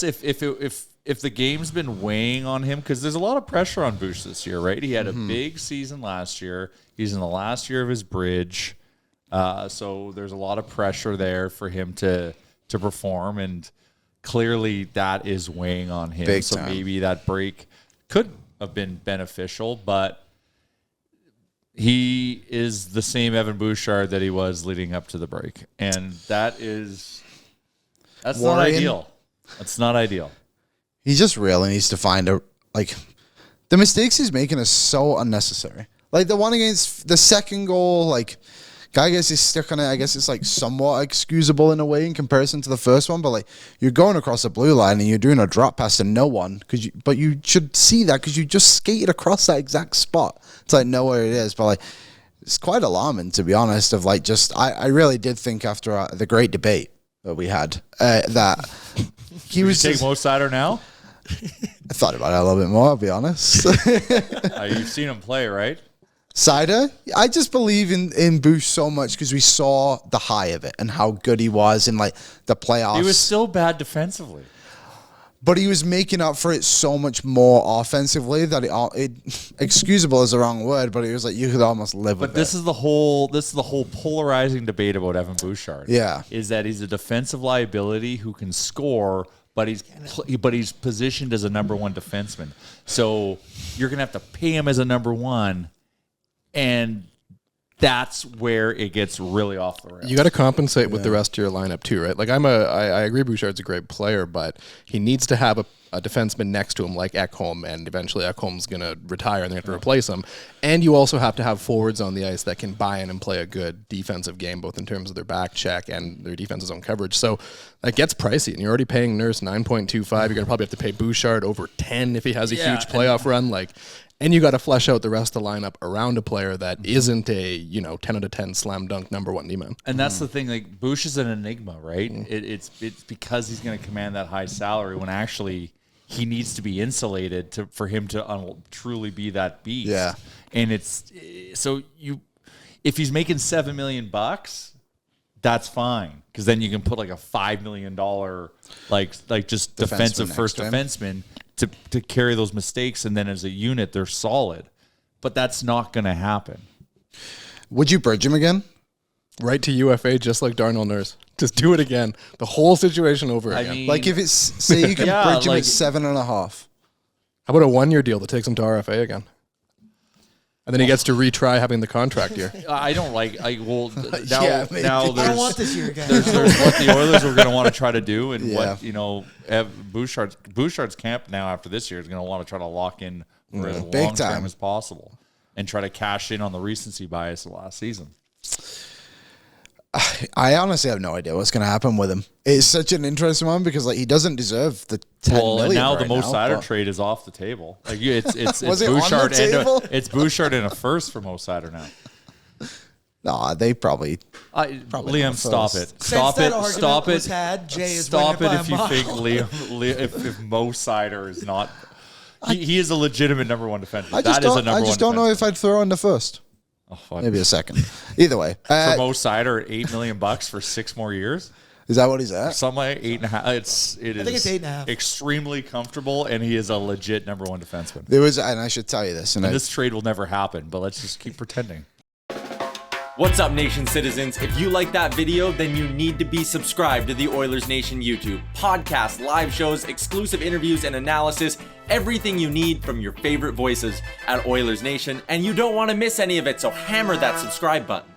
if the game's been weighing on him, because there's a lot of pressure on Bouch this year, right? He had a big season last year. He's in the last year of his bridge, so there's a lot of pressure there for him to perform, and clearly that is weighing on him. Big so time. maybe that break could have been beneficial, but he is the same Evan Bouchard that he was leading up to the break, and that's not ideal. That's not ideal. He just really needs to find the mistakes he's making are so unnecessary. Like the one against the second goal, guy gets his stick on it. I guess it's somewhat excusable in a way in comparison to the first one, but you're going across the blue line and you're doing a drop pass to no one but you should see that because you just skated across that exact spot. It's know where it is, but it's quite alarming, to be honest. I really did think after the great debate that we had that he was take Mo Seider now. I thought about it a little bit more, I'll be honest. You've seen him play, right? Seider, I just believe in Bouch so much because we saw the high of it and how good he was in the playoffs. He was still bad defensively, but he was making up for it so much more offensively that it excusable is the wrong word, but it was you could almost live with it. But this is the whole polarizing debate about Evan Bouchard. Yeah, is that he's a defensive liability who can score, but he's positioned as a number one defenseman. So you're gonna have to pay him as a number one. And that's where it gets really off the rails. You got to compensate with the rest of your lineup too, right? I agree Bouchard's a great player, but he needs to have a defenseman next to him like Ekholm, and eventually Ekholm's going to retire and they have to replace him. And you also have to have forwards on the ice that can buy in and play a good defensive game, both in terms of their back check and their defensive zone coverage. So that gets pricey, and you're already paying Nurse 9.25. You're going to probably have to pay Bouchard over 10 if he has a huge playoff run. And you got to flesh out the rest of the lineup around a player that isn't a 10 out of 10 slam dunk number one D-man. And that's the thing. Bouch is an enigma, right? It's because he's going to command that high salary when actually he needs to be insulated for him to truly be that beast. Yeah. And if he's making $7 million, that's fine, because then you can put a $5 million just defensive first defenseman to carry those mistakes, and then as a unit they're solid. But that's not going to happen. Would you bridge him again? Right to UFA, just like Darnell Nurse. Just do it again. The whole situation over again. If it's, say you can bridge him at 7.5. How about a 1-year deal that takes him to RFA again? And then he gets to retry having the contract year. I don't now I don't want this year again. There's what the Oilers are going to want to try to do, and what Bouchard's camp now after this year is going to want to try to lock in for as long term as possible, and try to cash in on the recency bias of last season. I honestly have no idea what's going to happen with him. It's such an interesting one because he doesn't deserve the 10 million. And now right the Mo Seider trade is off the table. It's Was it Bouchard on the table? it's Bouchard and a first for Mo Seider now. No, they probably Liam, stop it. Since Stop that it. argument Stop was it. had, Jay is Stop winning it by if a you mile. think if Mo Seider is not. He is a legitimate number one defender. I just don't know if I'd throw in the first. Oh, maybe a second. Either way, for Mo Seider at $8 million for 6 more years. Is that what he's at? Something like 8.5. I think it's 8.5. Extremely comfortable, and he is a legit number one defenseman. There was, and I should tell you this, and this trade will never happen. But let's just keep pretending. What's up, Nation citizens? If you like that video, then you need to be subscribed to the Oilers Nation YouTube. Podcasts, live shows, exclusive interviews, and analysis. Everything you need from your favorite voices at Oilers Nation. And you don't want to miss any of it, so hammer that subscribe button.